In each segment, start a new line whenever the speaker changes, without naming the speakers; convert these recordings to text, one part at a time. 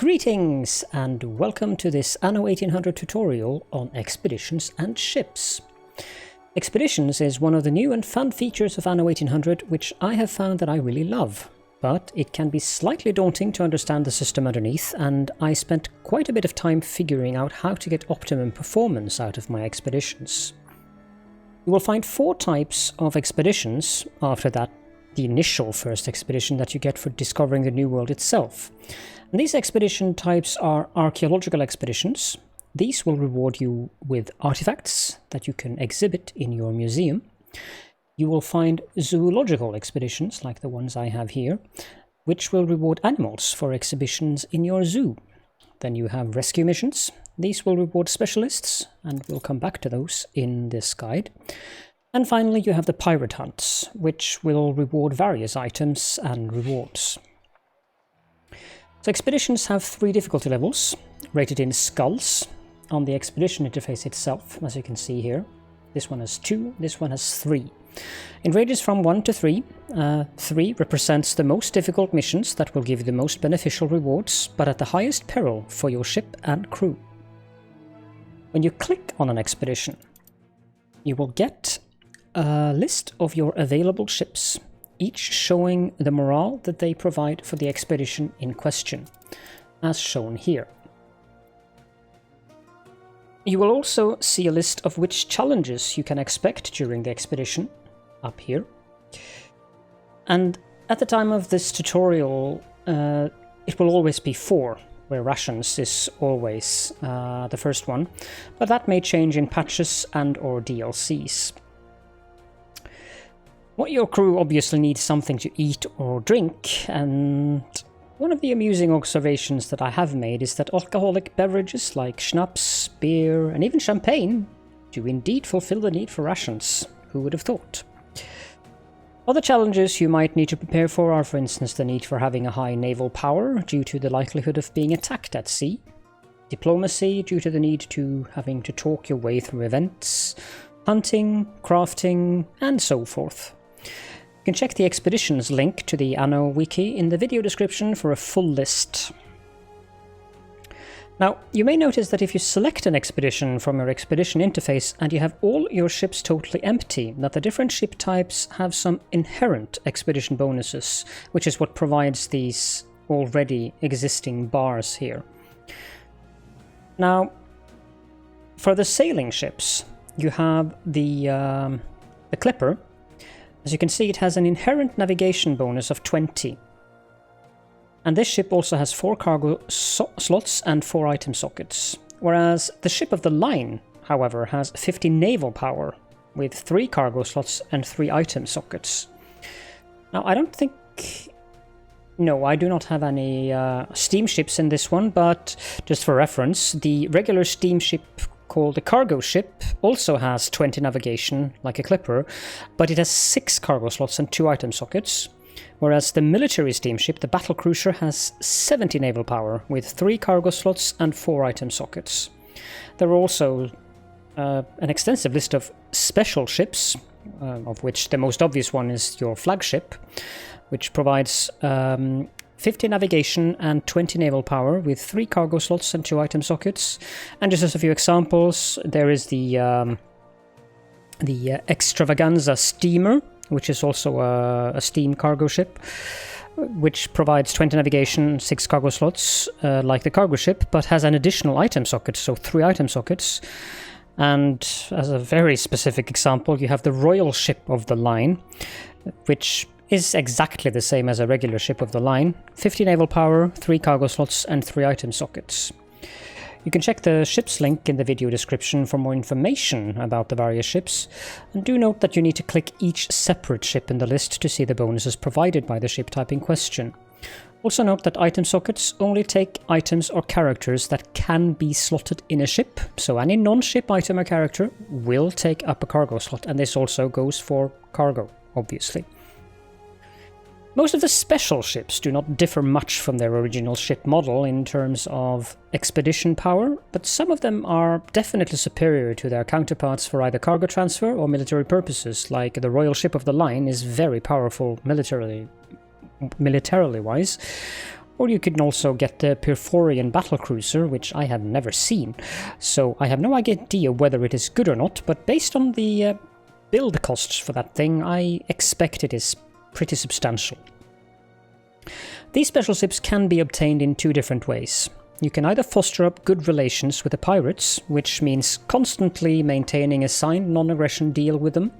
Greetings and welcome to this Anno 1800 tutorial on expeditions and ships. Expeditions is one of the new and fun features of Anno 1800 which I have found that I really love, but it can be slightly daunting to understand the system underneath, and I spent quite a bit of time figuring out how to get optimum performance out of my expeditions. You will find 4 types of expeditions after that, the initial first expedition that you get for discovering the new world itself. And these expedition types are archaeological expeditions. These will reward you with artifacts that you can exhibit in your museum. You will find zoological expeditions, like the ones I have here, which will reward animals for exhibitions in your zoo. Then you have rescue missions. These will reward specialists, and we'll come back to those in this guide. And finally, you have the pirate hunts, which will reward various items and rewards. So expeditions have 3 difficulty levels, rated in skulls on the expedition interface itself, as you can see here. This one has 2, this one has 3. In ranges from 1 to 3, 3 represents the most difficult missions that will give you the most beneficial rewards, but at the highest peril for your ship and crew. When you click on an expedition, you will get a list of your available ships, each showing the morale that they provide for the expedition in question, as shown here. You will also see a list of which challenges you can expect during the expedition, up here. And at the time of this tutorial, it will always be 4, where rations is always the first one, but that may change in patches and or DLCs. What your crew obviously needs something to eat or drink, and one of the amusing observations that I have made is that alcoholic beverages like schnapps, beer, and even champagne do indeed fulfill the need for rations. Who would have thought? Other challenges you might need to prepare for are, for instance, the need for having a high naval power due to the likelihood of being attacked at sea, diplomacy due to the need to having to talk your way through events, hunting, crafting, and so forth. You can check the expeditions link to the Anno wiki in the video description for a full list. Now, you may notice that if you select an expedition from your expedition interface and you have all your ships totally empty, that the different ship types have some inherent expedition bonuses, which is what provides these already existing bars here. Now, for the sailing ships, you have the Clipper. As you can see, it has an inherent navigation bonus of 20. And this ship also has 4 cargo slots and 4 item sockets. Whereas the ship of the line, however, has 50 naval power with 3 cargo slots and 3 item sockets. Now, I don't think... No, I do not have any steamships in this one, but just for reference, the regular steamship called the cargo ship also has 20 navigation, like a Clipper, but it has 6 cargo slots and 2 item sockets, whereas the military steamship, the battle cruiser, has 70 naval power with 3 cargo slots and 4 item sockets. There are also an extensive list of special ships, of which the most obvious one is your flagship, which provides 50 navigation and 20 naval power with 3 cargo slots and 2 item sockets. And just as a few examples, there is the Extravaganza steamer, which is also a steam cargo ship, which provides 20 navigation, 6 cargo slots, like the cargo ship, but has an additional item socket, so 3 item sockets. And as a very specific example, you have the Royal Ship of the Line, which is exactly the same as a regular ship of the line, 50 naval power, 3 cargo slots, and 3 item sockets. You can check the ships link in the video description for more information about the various ships, and do note that you need to click each separate ship in the list to see the bonuses provided by the ship type in question. Also note that item sockets only take items or characters that can be slotted in a ship, so any non-ship item or character will take up a cargo slot, and this also goes for cargo, obviously. Most of the special ships do not differ much from their original ship model in terms of expedition power, but some of them are definitely superior to their counterparts for either cargo transfer or military purposes, like the Royal Ship of the Line is very powerful militarily wise, Or you can also get the Perforian battlecruiser, which I have never seen, so I have no idea whether it is good or not, but based on the build costs for that thing, I expect it is pretty substantial. These special ships can be obtained in two different ways. You can either foster up good relations with the pirates, which means constantly maintaining a signed non-aggression deal with them,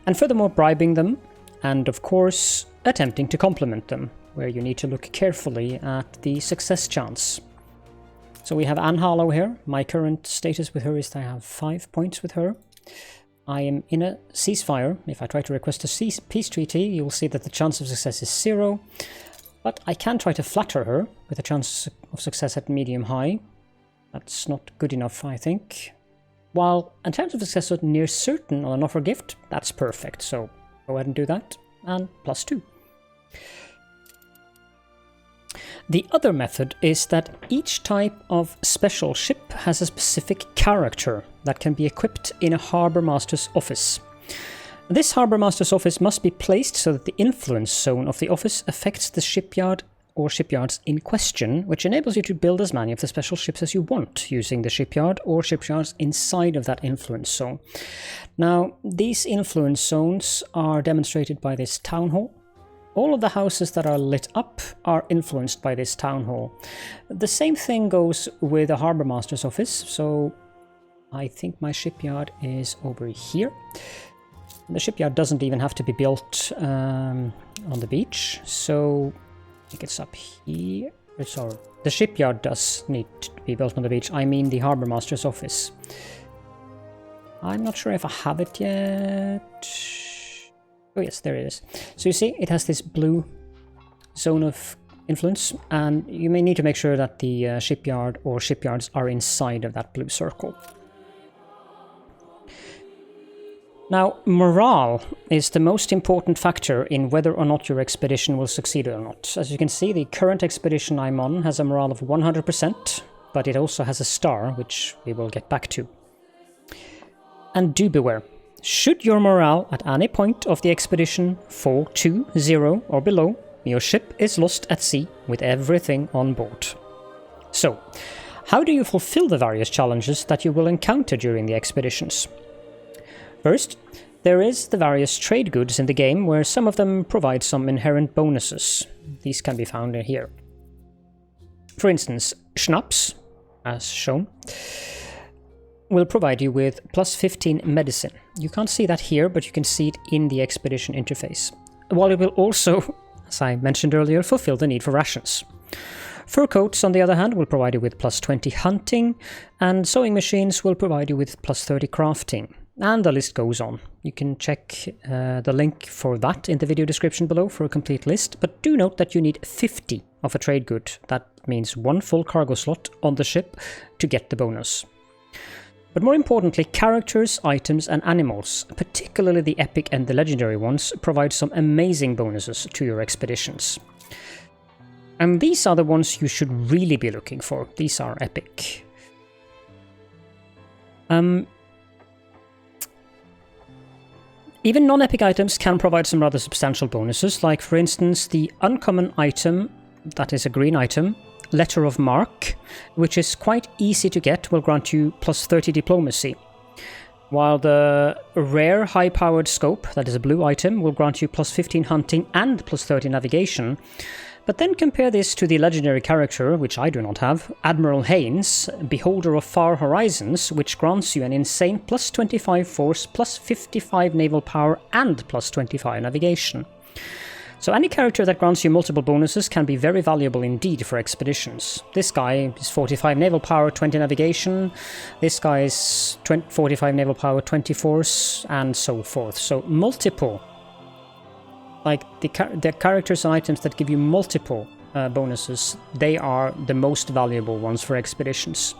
and furthermore bribing them, and of course attempting to compliment them, where you need to look carefully at the success chance. So we have Anno here. My current status with her is that I have 5 points with her. I am in a ceasefire. If I try to request a peace treaty, you will see that the chance of success is 0. But I can try to flatter her with a chance of success at medium-high. That's not good enough, I think. While in terms of success at near certain on an offer gift, that's perfect. So go ahead and do that. And +2. The other method is that each type of special ship has a specific character that can be equipped in a Harbour Master's office. This Harbour Master's office must be placed so that the influence zone of the office affects the shipyard or shipyards in question, which enables you to build as many of the special ships as you want, using the shipyard or shipyards inside of that influence zone. Now, these influence zones are demonstrated by this town hall. All of the houses that are lit up are influenced by this town hall. The same thing goes with the Harbour Master's office, so I think my shipyard is over here. The shipyard doesn't even have to be built on the beach, so I think it's up here. Sorry, the shipyard does need to be built on the beach. I mean the Harbour Master's office. I'm not sure if I have it yet. Oh yes, there it is. So you see, it has this blue zone of influence, and you may need to make sure that the shipyard or shipyards are inside of that blue circle. Now, morale is the most important factor in whether or not your expedition will succeed or not. As you can see, the current expedition I'm on has a morale of 100%, but it also has a star, which we will get back to. And do beware. Should your morale at any point of the expedition fall to 0 or below, your ship is lost at sea with everything on board. So, how do you fulfill the various challenges that you will encounter during the expeditions? First, there is the various trade goods in the game, where some of them provide some inherent bonuses. These can be found in here. For instance, schnapps, as shown, will provide you with +15 medicine. You can't see that here, but you can see it in the expedition interface. While it will also, as I mentioned earlier, fulfill the need for rations. Fur coats, on the other hand, will provide you with +20 hunting, and sewing machines will provide you with +30 crafting. And the list goes on. You can check the link for that in the video description below for a complete list, but do note that you need 50 of a trade good. That means 1 full cargo slot on the ship to get the bonus. But more importantly, characters, items and animals, particularly the epic and the legendary ones, provide some amazing bonuses to your expeditions. And these are the ones you should really be looking for. These are epic. Even non-epic items can provide some rather substantial bonuses, like for instance the uncommon item, that is a green item, Letter of Marque, which is quite easy to get, will grant you +30 diplomacy. While the rare high-powered scope, that is a blue item, will grant you +15 hunting and +30 navigation. But then compare this to the legendary character, which I do not have, Admiral Haynes, Beholder of Far Horizons, which grants you an insane +25 force, +55 naval power, and +25 navigation. So any character that grants you multiple bonuses can be very valuable indeed for expeditions. This guy is 45 naval power, 20 navigation. This guy is 45 naval power, 20 force, and so forth. So multiple, like the characters and items that give you multiple bonuses, they are the most valuable ones for expeditions.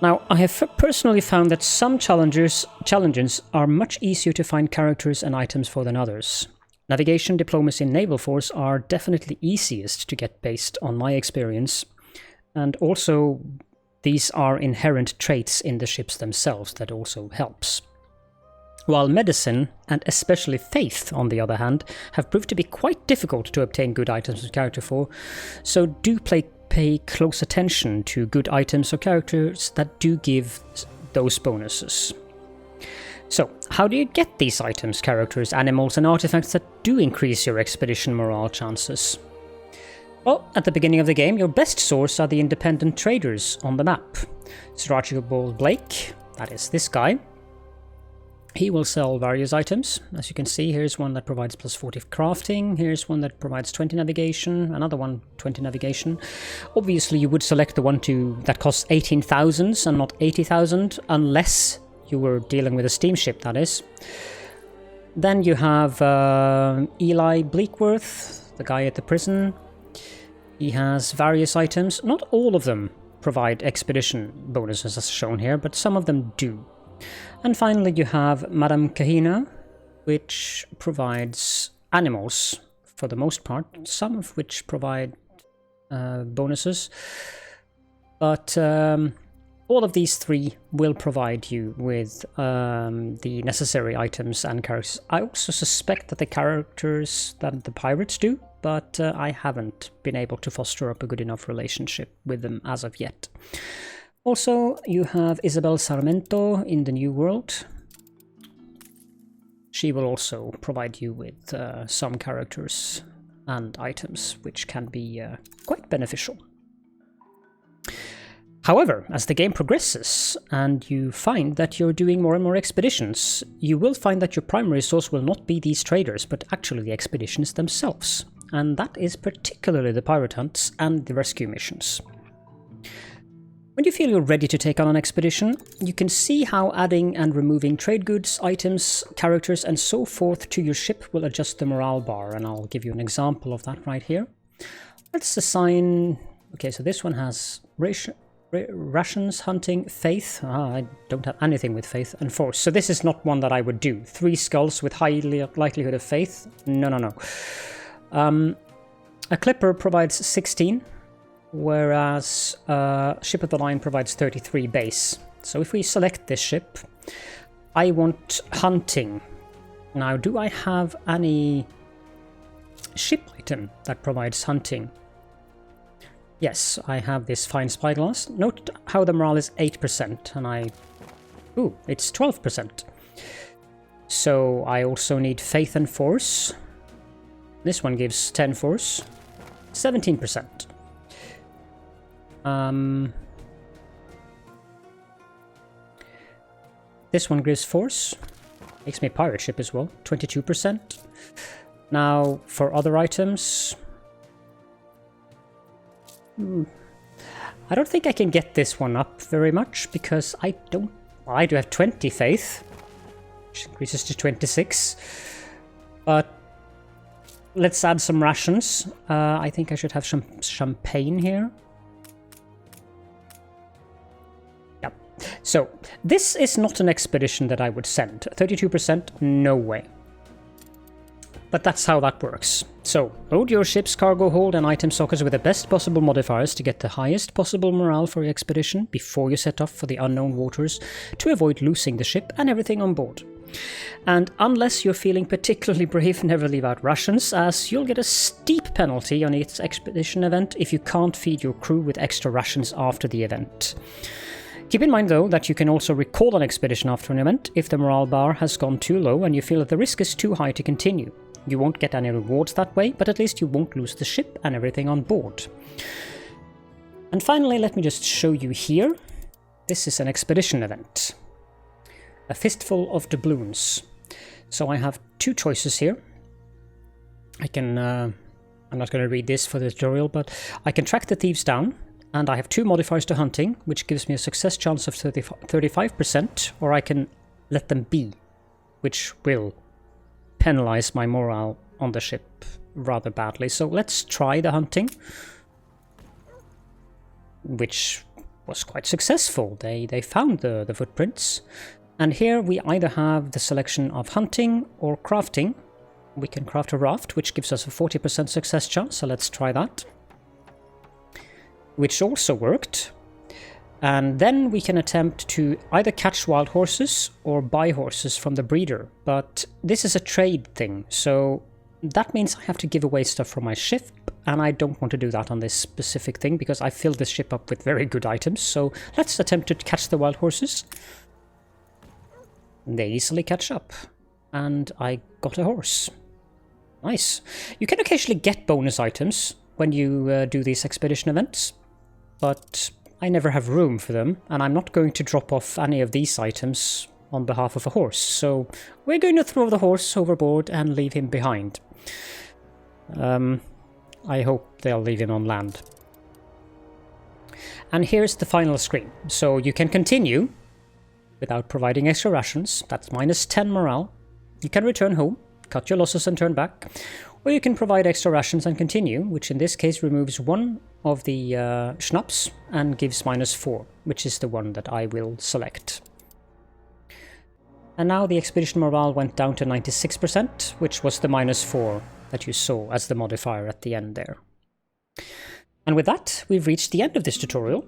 Now, I have personally found that some challenges are much easier to find characters and items for than others. Navigation, diplomacy, and naval force are definitely easiest to get based on my experience, and also these are inherent traits in the ships themselves that also helps. while medicine, and especially faith, on the other hand, have proved to be quite difficult to obtain good items and character for, so do pay close attention to good items or characters that do give those bonuses. So, how do you get these items, characters, animals, and artifacts that do increase your expedition morale chances? Well, at the beginning of the game, your best source are the independent traders on the map. Sir Archibald Blake, that is this guy. He will sell various items. As you can see, here's one that provides plus 40 crafting, here's one that provides 20 navigation, another one 20 navigation. Obviously, you would select the one that costs 18,000 and not 80,000, unless you were dealing with a steamship, that is. Then you have Eli Bleakworth, the guy at the prison. He has various items. Not all of them provide expedition bonuses as shown here, but some of them do. And finally you have Madame Kahina, which provides animals for the most part, some of which provide bonuses. But all of these three will provide you with the necessary items and characters. I also suspect that the characters that the pirates do, but I haven't been able to foster up a good enough relationship with them as of yet. Also, you have Isabel Sarmento in the New World. She will also provide you with some characters and items, which can be quite beneficial. However, as the game progresses and you find that you're doing more and more expeditions, you will find that your primary source will not be these traders, but actually the expeditions themselves. And that is particularly the pirate hunts and the rescue missions. When you feel you're ready to take on an expedition, you can see how adding and removing trade goods, items, characters, and so forth to your ship will adjust the morale bar, and I'll give you an example of that right here. Let's assign... Okay, so this one has rations, hunting, faith. I don't have anything with faith, and force. So this is not one that I would do. 3 skulls with high likelihood of faith? No. A clipper provides 16. Whereas Ship of the Line provides 33 base. So if we select this ship, I want hunting. Now, do I have any ship item that provides hunting? Yes, I have this fine spyglass. Note how the morale is 8%, and ooh, it's 12%. So I also need faith and force. This one gives 10 force, 17%. This one gives force, makes me a pirate ship as well, 22%. Now for other items, I don't think I can get this one up very much because I do have 20 faith, which increases to 26, but let's add some rations. I think I should have some champagne here. So, this is not an expedition that I would send. 32%, no way. But that's how that works. So, load your ship's cargo hold and item sockets with the best possible modifiers to get the highest possible morale for your expedition before you set off for the unknown waters to avoid losing the ship and everything on board. And unless you're feeling particularly brave, never leave out rations, as you'll get a steep penalty on each expedition event if you can't feed your crew with extra rations after the event. Keep in mind, though, that you can also recall an expedition after an event if the morale bar has gone too low and you feel that the risk is too high to continue. You won't get any rewards that way, but at least you won't lose the ship and everything on board. And finally, let me just show you here. This is an expedition event. A fistful of doubloons. So I have 2 choices here. I can... I'm not going to read this for the tutorial, but I can track the thieves down. And I have 2 modifiers to hunting, which gives me a success chance of 35%, or I can let them be, which will penalize my morale on the ship rather badly. So let's try the hunting, which was quite successful. They found the footprints. And here we either have the selection of hunting or crafting. We can craft a raft, which gives us a 40% success chance, so let's try that. Which also worked. And then we can attempt to either catch wild horses or buy horses from the breeder. But this is a trade thing, so that means I have to give away stuff from my ship, and I don't want to do that on this specific thing because I filled this ship up with very good items. So let's attempt to catch the wild horses. They easily catch up. And I got a horse. Nice. You can occasionally get bonus items when you do these expedition events, but I never have room for them, and I'm not going to drop off any of these items on behalf of a horse, so we're going to throw the horse overboard and leave him behind. I hope they'll leave him on land. And here's the final screen. So you can continue without providing extra rations. That's minus 10 morale. You can return home, cut your losses and turn back. Or you can provide extra rations and continue, which in this case removes one of the schnapps and gives minus 4, which is the one that I will select. And now the expedition morale went down to 96%, which was the minus 4 that you saw as the modifier at the end there. And with that, we've reached the end of this tutorial.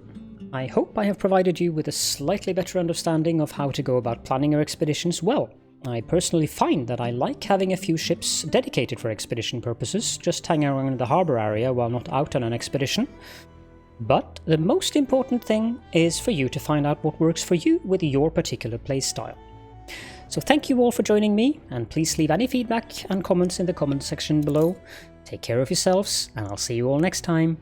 I hope I have provided you with a slightly better understanding of how to go about planning your expeditions well. I personally find that I like having a few ships dedicated for expedition purposes, just hanging around the harbour area while not out on an expedition. But the most important thing is for you to find out what works for you with your particular playstyle. So thank you all for joining me, and please leave any feedback and comments in the comment section below. Take care of yourselves, and I'll see you all next time.